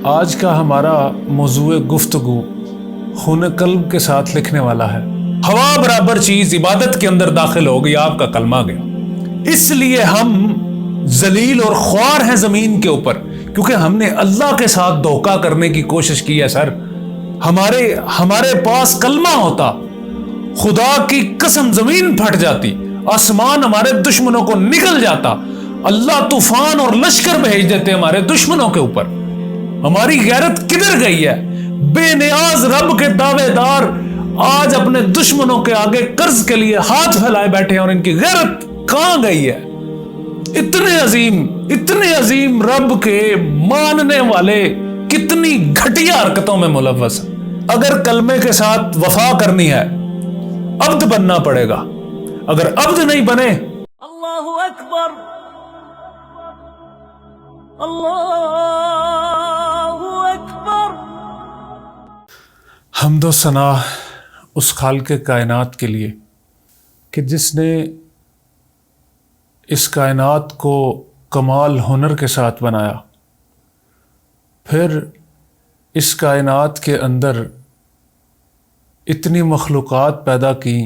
آج کا ہمارا موضوع گفتگو خون قلب کے ساتھ لکھنے والا ہے۔ ہوا برابر چیز عبادت کے اندر داخل ہو گئی، آپ کا کلمہ گیا۔ اس لیے ہم ذلیل اور خوار ہیں زمین کے اوپر، کیونکہ ہم نے اللہ کے ساتھ دھوکہ کرنے کی کوشش کی ہے۔ سر ہمارے پاس کلمہ ہوتا، خدا کی قسم زمین پھٹ جاتی، آسمان ہمارے دشمنوں کو نکل جاتا، اللہ طوفان اور لشکر بھیج دیتے ہمارے دشمنوں کے اوپر۔ ہماری غیرت کدھر گئی ہے؟ بے نیاز رب کے دعوے دار آج اپنے دشمنوں کے آگے قرض کے لیے ہاتھ پھیلائے بیٹھے ہیں، اور ان کی غیرت کہاں گئی ہے؟ اتنے عظیم رب کے ماننے والے کتنی گھٹیا حرکتوں میں ملوث ہیں۔ اگر کلمے کے ساتھ وفا کرنی ہے، عبد بننا پڑے گا۔ اگر عبد نہیں بنے، اللہ اکبر، اللہ اکبر۔ حمد و ثنا اس خالق کائنات کے لیے کہ جس نے اس کائنات کو کمال ہنر کے ساتھ بنایا، پھر اس کائنات کے اندر اتنی مخلوقات پیدا کی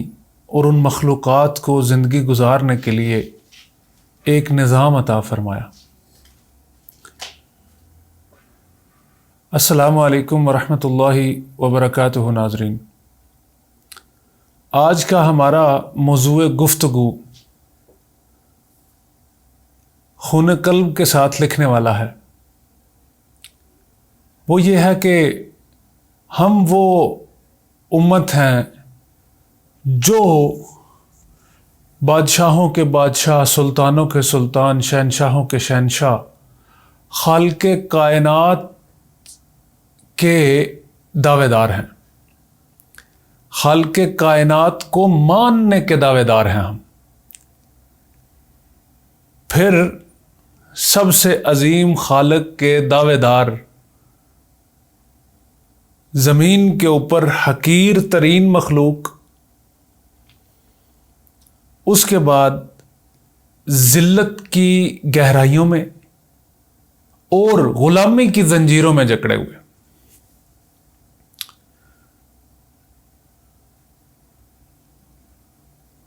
اور ان مخلوقات کو زندگی گزارنے کے لیے ایک نظام عطا فرمایا۔ السلام علیکم ورحمۃ اللہ وبرکاتہ۔ ناظرین، آج کا ہمارا موضوع گفتگو خون قلب کے ساتھ لکھنے والا ہے۔ وہ یہ ہے کہ ہم وہ امت ہیں جو بادشاہوں کے بادشاہ، سلطانوں کے سلطان، شہنشاہوں کے شہنشاہ، خالق کائنات کے دعوے دار ہیں، خالق کائنات کو ماننے کے دعوے دار ہیں ہم۔ پھر سب سے عظیم خالق کے دعوے دار، زمین کے اوپر حقیر ترین مخلوق، اس کے بعد ذلت کی گہرائیوں میں اور غلامی کی زنجیروں میں جکڑے ہوئے۔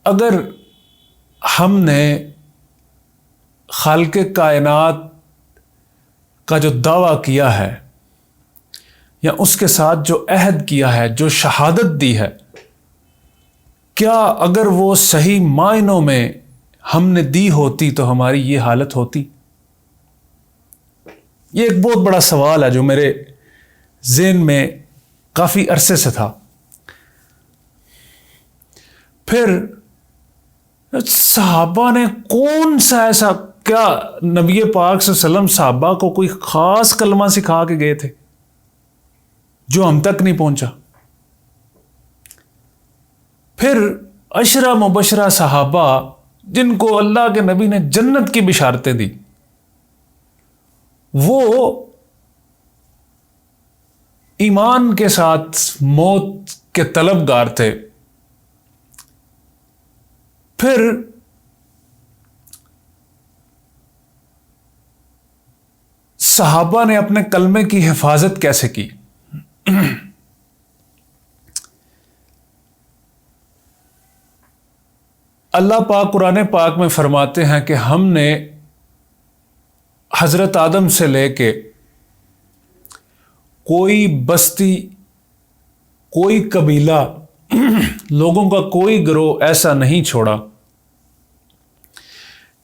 اگر ہم نے خالق کائنات کا جو دعویٰ کیا ہے، یا اس کے ساتھ جو عہد کیا ہے، جو شہادت دی ہے، کیا اگر وہ صحیح معنوں میں ہم نے دی ہوتی تو ہماری یہ حالت ہوتی؟ یہ ایک بہت بڑا سوال ہے جو میرے ذہن میں کافی عرصے سے تھا۔ پھر صحابہ نے کون سا ایسا، کیا نبی پاک صلی اللہ علیہ وسلم صحابہ کو کوئی خاص کلمہ سکھا کے گئے تھے جو ہم تک نہیں پہنچا؟ پھر عشرہ مبشرہ صحابہ جن کو اللہ کے نبی نے جنت کی بشارتیں دی، وہ ایمان کے ساتھ موت کے طلبگار تھے۔ پھر صحابہ نے اپنے کلمے کی حفاظت کیسے کی؟ اللہ پاک قرآن پاک میں فرماتے ہیں کہ ہم نے حضرت آدم سے لے کے کوئی بستی، کوئی قبیلہ، لوگوں کا کوئی گروہ ایسا نہیں چھوڑا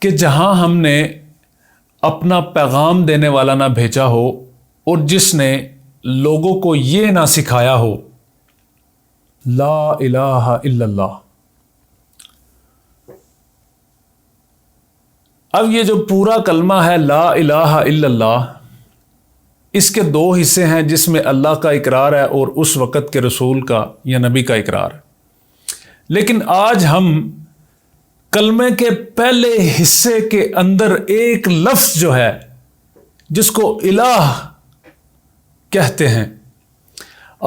کہ جہاں ہم نے اپنا پیغام دینے والا نہ بھیجا ہو، اور جس نے لوگوں کو یہ نہ سکھایا ہو لا الہ الا اللہ۔ اب یہ جو پورا کلمہ ہے لا الہ الا اللہ، اس کے دو حصے ہیں، جس میں اللہ کا اقرار ہے اور اس وقت کے رسول کا یا نبی کا اقرار ہے۔ لیکن آج ہم کلمے کے پہلے حصے کے اندر ایک لفظ جو ہے جس کو الہ کہتے ہیں،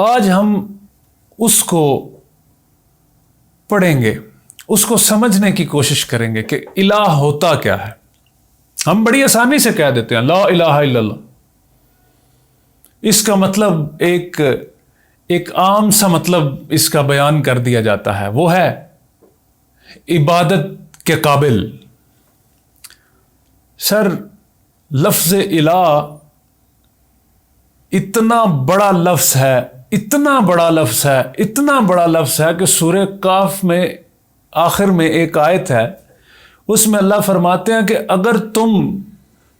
آج ہم اس کو پڑھیں گے، اس کو سمجھنے کی کوشش کریں گے کہ الہ ہوتا کیا ہے۔ ہم بڑی آسانی سے کہہ دیتے ہیں لا الہ الا اللہ، اس کا مطلب ایک عام سا مطلب اس کا بیان کر دیا جاتا ہے، وہ ہے عبادت کے قابل۔ سر لفظ الہ اتنا بڑا لفظ ہے، اتنا بڑا لفظ ہے، اتنا بڑا لفظ ہے کہ سورہ کاف میں آخر میں ایک آیت ہے، اس میں اللہ فرماتے ہیں کہ اگر تم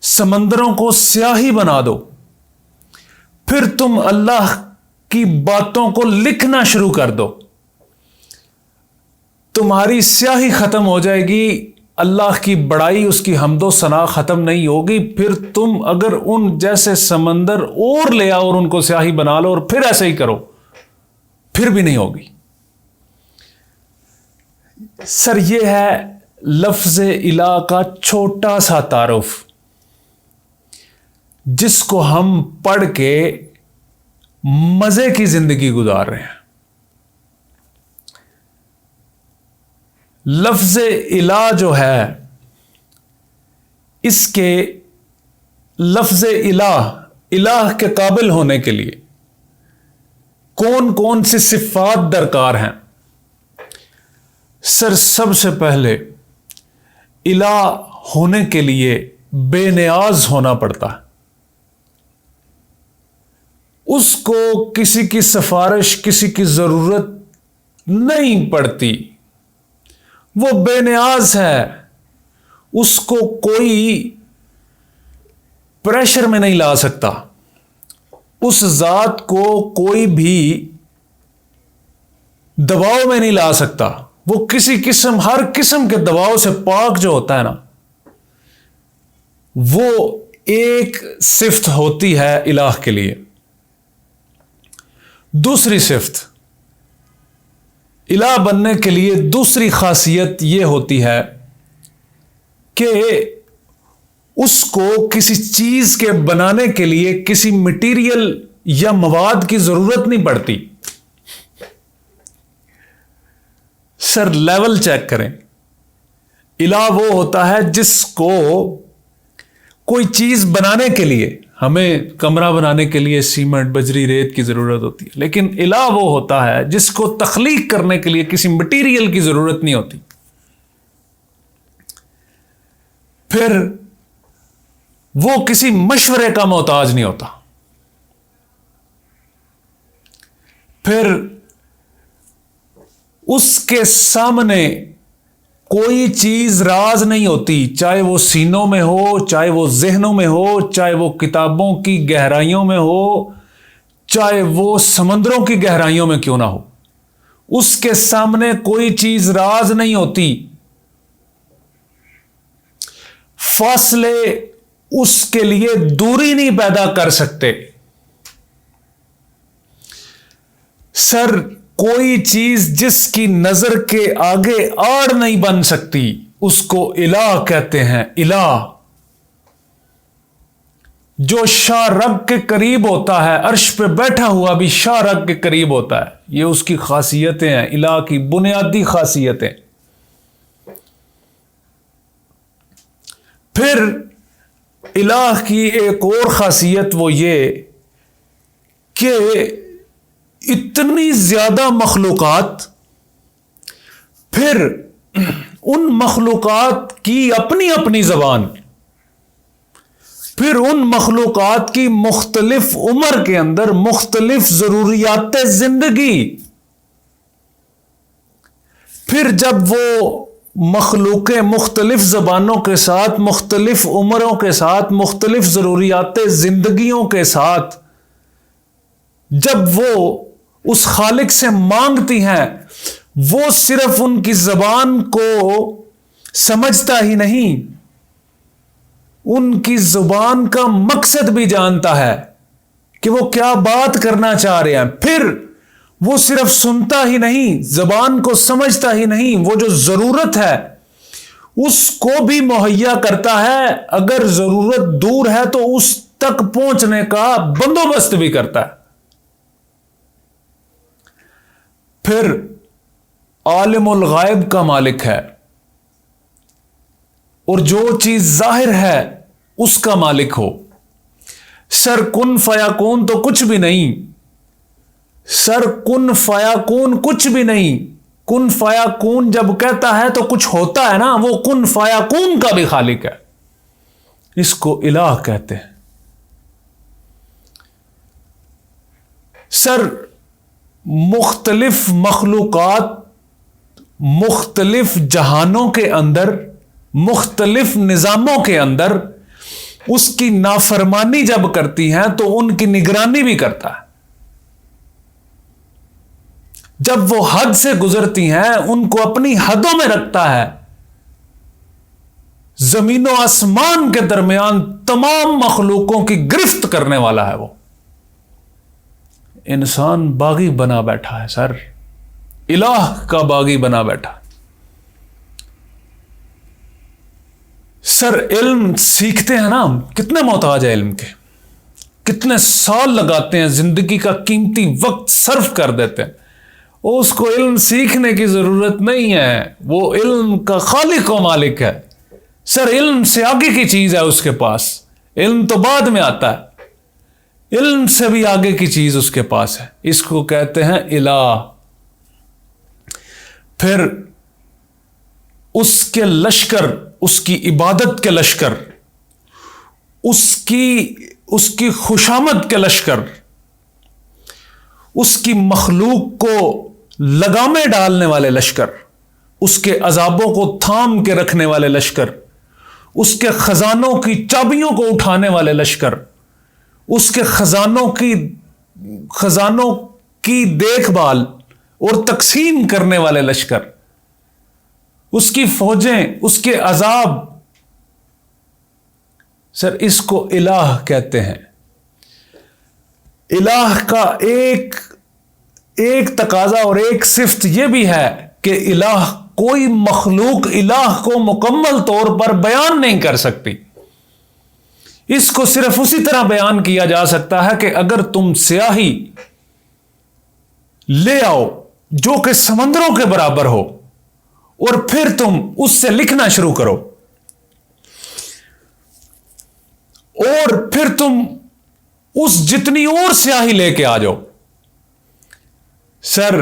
سمندروں کو سیاہی بنا دو، پھر تم اللہ کی باتوں کو لکھنا شروع کر دو، تمہاری سیاہی ختم ہو جائے گی، اللہ کی بڑائی، اس کی حمد و ثنا ختم نہیں ہوگی، پھر تم اگر ان جیسے سمندر اور لے آؤ اور ان کو سیاہی بنا لو اور پھر ایسے ہی کرو، پھر بھی نہیں ہوگی۔ سر یہ ہے لفظ الہ کا چھوٹا سا تعارف، جس کو ہم پڑھ کے مزے کی زندگی گزار رہے ہیں۔ لفظ الہ جو ہے، اس کے لفظ الہ کے قابل ہونے کے لیے کون کون سی صفات درکار ہیں؟ سر سب سے پہلے الہ ہونے کے لیے بے نیاز ہونا پڑتا ہے، اس کو کسی کی سفارش، کسی کی ضرورت نہیں پڑتی، وہ بے نیاز ہے، اس کو کوئی پریشر میں نہیں لا سکتا، اس ذات کو کوئی بھی دباؤ میں نہیں لا سکتا، وہ کسی قسم، ہر قسم کے دباؤ سے پاک جو ہوتا ہے نا، وہ ایک صفت ہوتی ہے الہ کے لیے۔ دوسری صفت الہ بننے کے لیے، دوسری خاصیت یہ ہوتی ہے کہ اس کو کسی چیز کے بنانے کے لیے کسی مٹیریل یا مواد کی ضرورت نہیں پڑتی۔ سر لیول چیک کریں، الہ وہ ہوتا ہے جس کو کوئی چیز بنانے کے لیے، ہمیں کمرہ بنانے کے لیے سیمنٹ، بجری، ریت کی ضرورت ہوتی ہے، لیکن الہ وہ ہوتا ہے جس کو تخلیق کرنے کے لیے کسی مٹیریل کی ضرورت نہیں ہوتی۔ پھر وہ کسی مشورے کا محتاج نہیں ہوتا، پھر اس کے سامنے کوئی چیز راز نہیں ہوتی، چاہے وہ سینوں میں ہو، چاہے وہ ذہنوں میں ہو، چاہے وہ کتابوں کی گہرائیوں میں ہو، چاہے وہ سمندروں کی گہرائیوں میں کیوں نہ ہو، اس کے سامنے کوئی چیز راز نہیں ہوتی۔ فاصلے اس کے لیے دوری نہیں پیدا کر سکتے۔ سر کوئی چیز جس کی نظر کے آگے آڑ نہیں بن سکتی، اس کو الہ کہتے ہیں۔ الہ جو شاہ رگ کے قریب ہوتا ہے، عرش پہ بیٹھا ہوا بھی شاہ رگ کے قریب ہوتا ہے، یہ اس کی خاصیتیں ہیں، الہ کی بنیادی خاصیتیں۔ پھر الہ کی ایک اور خاصیت وہ یہ کہ اتنی زیادہ مخلوقات، پھر ان مخلوقات کی اپنی اپنی زبان، پھر ان مخلوقات کی مختلف عمر کے اندر مختلف ضروریات زندگی، پھر جب وہ مخلوقیں مختلف زبانوں کے ساتھ، مختلف عمروں کے ساتھ، مختلف ضروریات زندگیوں کے ساتھ جب وہ اس خالق سے مانگتی ہیں، وہ صرف ان کی زبان کو سمجھتا ہی نہیں، ان کی زبان کا مقصد بھی جانتا ہے کہ وہ کیا بات کرنا چاہ رہے ہیں۔ پھر وہ صرف سنتا ہی نہیں، زبان کو سمجھتا ہی نہیں، وہ جو ضرورت ہے اس کو بھی مہیا کرتا ہے، اگر ضرورت دور ہے تو اس تک پہنچنے کا بندوبست بھی کرتا ہے۔ پھر عالم الغائب کا مالک ہے، اور جو چیز ظاہر ہے اس کا مالک ہو، سر کن فیکون تو کچھ بھی نہیں، سر کن فیکون کچھ بھی نہیں، کن فیکون جب کہتا ہے تو کچھ ہوتا ہے نا، وہ کن فیکون کا بھی خالق ہے، اس کو الہ کہتے ہیں۔ سر مختلف مخلوقات مختلف جہانوں کے اندر، مختلف نظاموں کے اندر اس کی نافرمانی جب کرتی ہیں تو ان کی نگرانی بھی کرتا ہے۔ جب وہ حد سے گزرتی ہیں ان کو اپنی حدوں میں رکھتا ہے۔ زمین و آسمان کے درمیان تمام مخلوقوں کی گرفت کرنے والا ہے وہ۔ انسان باغی بنا بیٹھا ہے سر، الہ کا باغی بنا بیٹھا۔ سر علم سیکھتے ہیں نا ہم، کتنے محتاج ہے علم کے، کتنے سال لگاتے ہیں، زندگی کا قیمتی وقت صرف کر دیتے ہیں، اس کو علم سیکھنے کی ضرورت نہیں ہے، وہ علم کا خالق و مالک ہے۔ سر علم سے آگے کی چیز ہے اس کے پاس، علم تو بعد میں آتا ہے، علم سے بھی آگے کی چیز اس کے پاس ہے، اس کو کہتے ہیں الہ۔ پھر اس کے لشکر، اس کی عبادت کے لشکر، اس کی خوشامد کے لشکر، اس کی مخلوق کو لگامیں ڈالنے والے لشکر، اس کے عذابوں کو تھام کے رکھنے والے لشکر، اس کے خزانوں کی چابیوں کو اٹھانے والے لشکر، اس کے خزانوں کی دیکھ بھال اور تقسیم کرنے والے لشکر، اس کی فوجیں، اس کے عذاب، سر اس کو الہ کہتے ہیں۔ الہ کا ایک تقاضا اور ایک صفت یہ بھی ہے کہ الہ، کوئی مخلوق الہ کو مکمل طور پر بیان نہیں کر سکتی، اس کو صرف اسی طرح بیان کیا جا سکتا ہے کہ اگر تم سیاہی لے آؤ جو کہ سمندروں کے برابر ہو اور پھر تم اس سے لکھنا شروع کرو، اور پھر تم اس جتنی اور سیاہی لے کے آ جاؤ، سر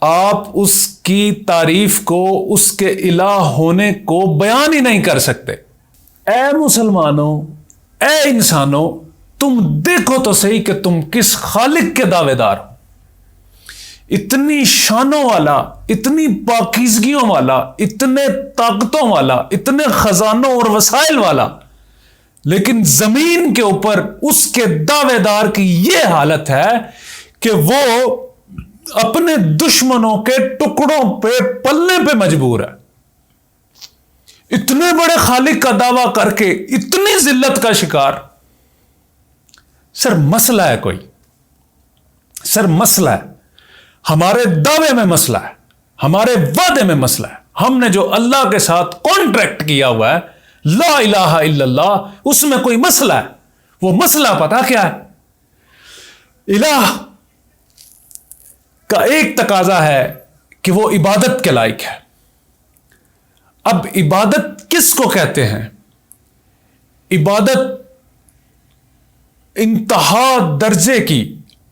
آپ اس کی تعریف کو، اس کے الہ ہونے کو بیان ہی نہیں کر سکتے۔ اے مسلمانوں، اے انسانوں، تم دیکھو تو صحیح کہ تم کس خالق کے دعوے دار ہو، اتنی شانوں والا، اتنی پاکیزگیوں والا، اتنے طاقتوں والا، اتنے خزانوں اور وسائل والا، لیکن زمین کے اوپر اس کے دعوے دار کی یہ حالت ہے کہ وہ اپنے دشمنوں کے ٹکڑوں پہ پلنے پہ مجبور ہے۔ اتنے بڑے خالق کا دعویٰ کر کے اتنی ذلت کا شکار۔ سر مسئلہ ہے کوئی، سر مسئلہ ہے، ہمارے دعوے میں مسئلہ ہے، ہمارے وعدے میں مسئلہ ہے، ہم نے جو اللہ کے ساتھ کانٹریکٹ کیا ہوا ہے لا الہ الا اللہ، اس میں کوئی مسئلہ ہے۔ وہ مسئلہ پتہ کیا ہے؟ الہ کا ایک تقاضا ہے کہ وہ عبادت کے لائق ہے۔ اب عبادت کس کو کہتے ہیں؟ عبادت انتہا درجے کی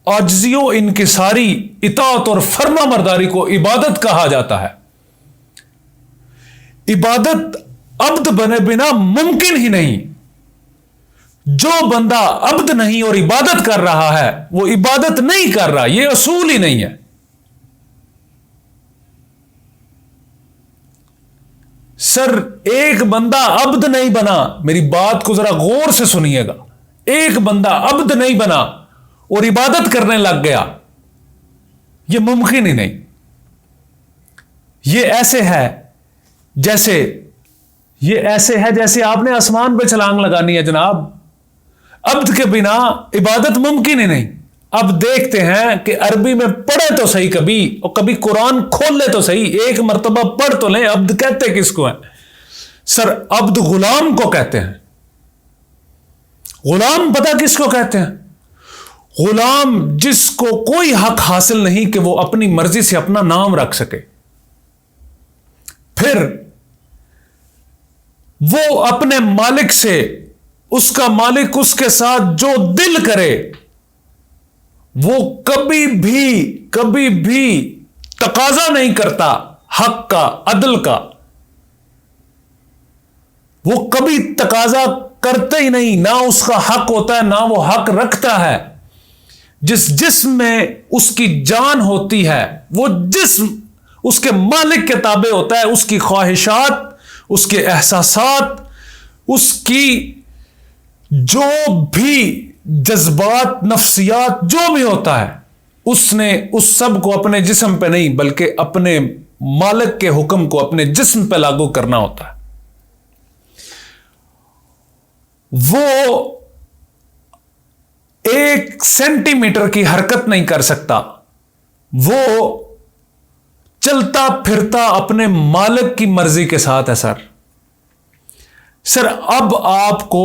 عاجزی و انکساری، اطاعت اور فرما برداری کو عبادت کہا جاتا ہے۔ عبادت عبد بنے بنا ممکن ہی نہیں۔ جو بندہ عبد نہیں اور عبادت کر رہا ہے وہ عبادت نہیں کر رہا، یہ اصول ہی نہیں ہے۔ سر ایک بندہ عبد نہیں بنا، میری بات کو ذرا غور سے سنیے گا، ایک بندہ عبد نہیں بنا اور عبادت کرنے لگ گیا، یہ ممکن ہی نہیں۔ یہ ایسے ہے جیسے آپ نے آسمان پہ چھلانگ لگانی ہے جناب، عبد کے بنا عبادت ممکن ہی نہیں۔ اب دیکھتے ہیں کہ عربی میں پڑھے تو صحیح کبھی، اور کبھی قرآن کھول لے تو صحیح، ایک مرتبہ پڑھ تو لیں عبد کہتے کس کو ہیں؟ سر عبد غلام کو کہتے ہیں۔ غلام پتہ کس کو کہتے ہیں؟ غلام جس کو کوئی حق حاصل نہیں کہ وہ اپنی مرضی سے اپنا نام رکھ سکے، پھر وہ اپنے مالک سے اس کا مالک اس کے ساتھ جو دل کرے وہ کبھی بھی تقاضا نہیں کرتا حق کا، عدل کا. وہ کبھی تقاضا کرتا ہی نہیں، نہ اس کا حق ہوتا ہے نہ وہ حق رکھتا ہے. جس جسم میں اس کی جان ہوتی ہے وہ جسم اس کے مالک کے تابع ہوتا ہے. اس کی خواہشات، اس کے احساسات، اس کی جو بھی جذبات، نفسیات، جو بھی ہوتا ہے اس نے اس سب کو اپنے جسم پہ نہیں بلکہ اپنے مالک کے حکم کو اپنے جسم پہ لاگو کرنا ہوتا ہے. وہ 1 سینٹی میٹر کی حرکت نہیں کر سکتا. وہ چلتا پھرتا اپنے مالک کی مرضی کے ساتھ ہے. سر اب آپ کو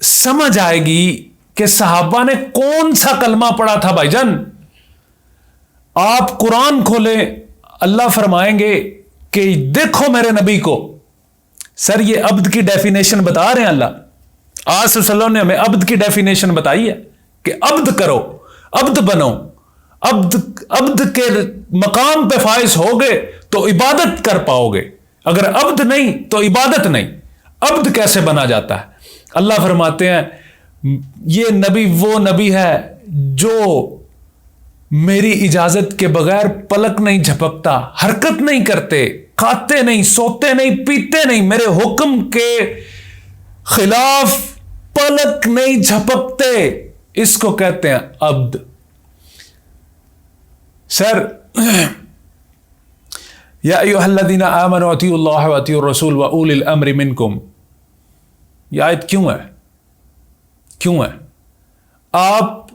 سمجھ آئے گی کہ صحابہ نے کون سا کلمہ پڑھا تھا. بھائی جان آپ قرآن کھولیں، اللہ فرمائیں گے کہ دیکھو میرے نبی کو. سر یہ عبد کی ڈیفینیشن بتا رہے ہیں اللہ. آج صلی اللہ علیہ وسلم نے ہمیں عبد کی ڈیفینیشن بتائی ہے کہ عبد کرو، عبد بنو. عبد کے مقام پہ فائز ہوگے تو عبادت کر پاؤ گے، اگر عبد نہیں تو عبادت نہیں. عبد کیسے بنا جاتا ہے؟ اللہ فرماتے ہیں یہ نبی وہ نبی ہے جو میری اجازت کے بغیر پلک نہیں جھپکتا، حرکت نہیں کرتے، کھاتے نہیں، سوتے نہیں، پیتے نہیں، میرے حکم کے خلاف پلک نہیں جھپکتے. اس کو کہتے ہیں عبد. سر یا ایھا الذین آمنوا اطیعوا اللہ واطیعوا الرسول واولی الامر منکم. یہ آیت کیوں ہے؟ آپ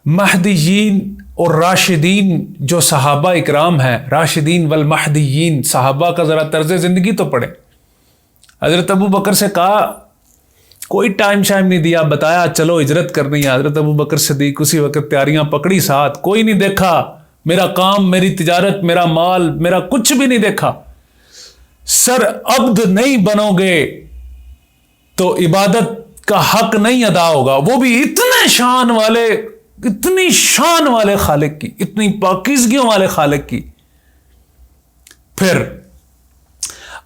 مہدیین اور راشدین جو صحابہ اکرام ہیں، راشدین والمہدیین، صحابہ کا ذرا طرز زندگی تو پڑھیں. حضرت ابو بکر سے کہا، کوئی ٹائم شائم نہیں دیا، بتایا چلو ہجرت کرنی ہے. حضرت ابو بکر صدیق اسی وقت تیاریاں پکڑی ساتھ، کوئی نہیں دیکھا میرا کام، میری تجارت، میرا مال، میرا کچھ بھی نہیں دیکھا. سر عبد نہیں بنو گے تو عبادت کا حق نہیں ادا ہوگا، وہ بھی اتنی شان والے خالق کی، اتنی پاکیزگیوں والے خالق کی. پھر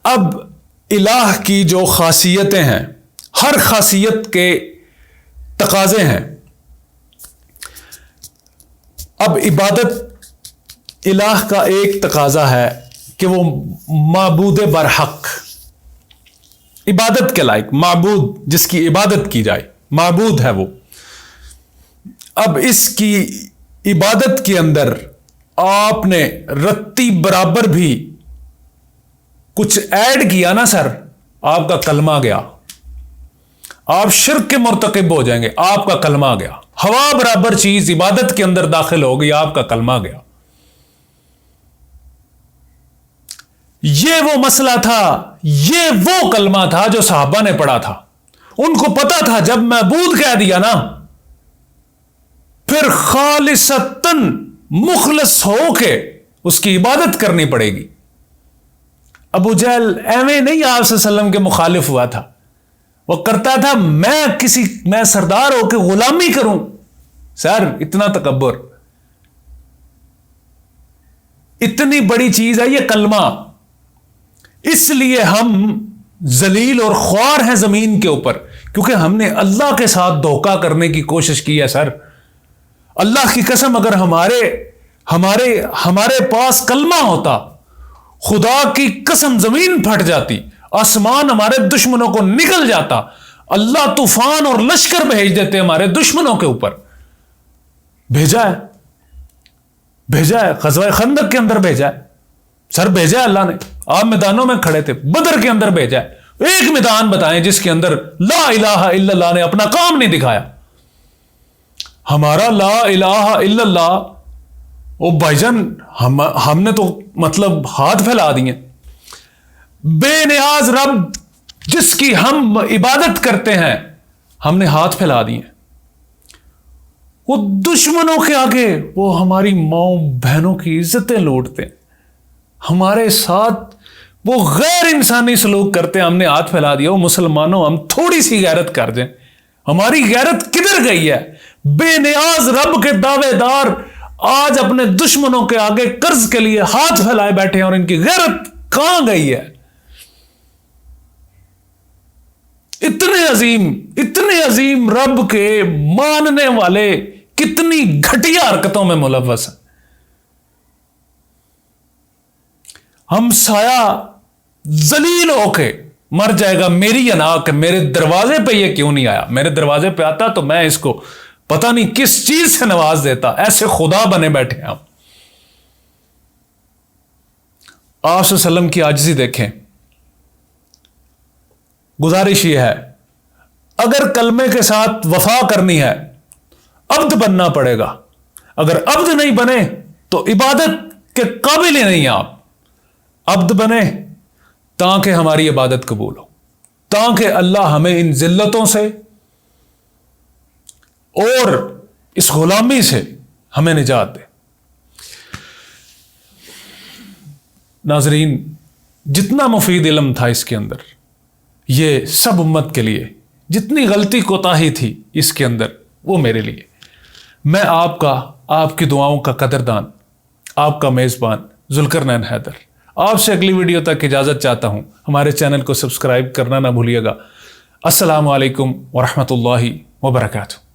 اب الہ کی جو خاصیتیں ہیں، ہر خاصیت کے تقاضے ہیں. اب عبادت الہ کا ایک تقاضا ہے کہ وہ معبود برحق، عبادت کے لائق، معبود جس کی عبادت کی جائے، معبود ہے وہ. اب اس کی عبادت کے اندر آپ نے رتی برابر بھی کچھ ایڈ کیا نا سر، آپ کا کلمہ گیا، آپ شرک کے مرتکب ہو جائیں گے، آپ کا کلمہ گیا. ہوا برابر چیز عبادت کے اندر داخل ہو گئی، آپ کا کلمہ گیا. یہ وہ مسئلہ تھا، یہ وہ کلمہ تھا جو صحابہ نے پڑھا تھا. ان کو پتا تھا جب معبود کہہ دیا نا، پھر خالصتاً مخلص ہو کے اس کی عبادت کرنی پڑے گی. ابو جہل ایویں نہیں آپ صلی اللہ علیہ وسلم کے مخالف ہوا تھا، وہ کرتا تھا میں سردار ہو کے غلامی کروں. سر اتنا تکبر، اتنی بڑی چیز ہے یہ کلمہ. اس لیے ہم ذلیل اور خوار ہیں زمین کے اوپر، کیونکہ ہم نے اللہ کے ساتھ دھوکہ کرنے کی کوشش کی ہے. سر اللہ کی قسم اگر ہمارے پاس کلمہ ہوتا، خدا کی قسم زمین پھٹ جاتی، آسمان ہمارے دشمنوں کو نگل جاتا، اللہ طوفان اور لشکر بھیج دیتے ہمارے دشمنوں کے اوپر. بھیجا ہے غزوہ خندق کے اندر بھیجا ہے. سر بھیجا ہے اللہ نے. آپ میدانوں میں کھڑے تھے، بدر کے اندر بھیجا ہے. ایک میدان بتائیں جس کے اندر لا الہ الا اللہ نے اپنا کام نہیں دکھایا. ہمارا لا الہ الا اللہ، او بھائی جان ہم نے تو مطلب ہاتھ پھیلا دیے. بے نیاز رب جس کی ہم عبادت کرتے ہیں، ہم نے ہاتھ پھیلا دیے. وہ دشمنوں کے آگے وہ ہماری ماؤں بہنوں کی عزتیں لوٹتے ہیں، ہمارے ساتھ وہ غیر انسانی سلوک کرتے ہیں، ہم نے ہاتھ پھیلا دیا، وہ مسلمانوں ہم تھوڑی سی غیرت کر دیں، ہماری غیرت کدھر گئی ہے؟ بے نیاز رب کے دعوے دار آج اپنے دشمنوں کے آگے قرض کے لیے ہاتھ پھیلائے بیٹھے ہیں، اور ان کی غیرت کہاں گئی ہے؟ اتنے عظیم رب کے ماننے والے کتنی گھٹیا حرکتوں میں ملوث ہیں۔ ہم سایہ ذلیل ہو کے مر جائے گا میری انا کہ میرے دروازے پہ یہ کیوں نہیں آیا، میرے دروازے پہ آتا تو میں اس کو پتہ نہیں کس چیز سے نواز دیتا۔ ایسے خدا بنے بیٹھے ہیں ہم۔ آپ صلی اللہ علیہ وسلم کی عاجزی دیکھیں، گزارش یہ ہے اگر کلمے کے ساتھ وفا کرنی ہے عبد بننا پڑے گا، اگر عبد نہیں بنے تو عبادت کے قابل ہی نہیں آپ۔ عبد بنے تاکہ ہماری عبادت قبول ہو، تاکہ اللہ ہمیں ان ذلتوں سے اور اس غلامی سے ہمیں نجات دے۔ ناظرین، جتنا مفید علم تھا اس کے اندر، یہ سب امت کے لیے، جتنی غلطی کوتاہی تھی اس کے اندر، وہ میرے لیے۔ میں آپ کی دعاؤں کا قدردان، آپ کا میزبان ذوالقرنین حیدر، آپ سے اگلی ویڈیو تک اجازت چاہتا ہوں۔ ہمارے چینل کو سبسکرائب کرنا نہ بھولیے گا۔ السلام علیکم ورحمۃ اللہ وبرکاتہ۔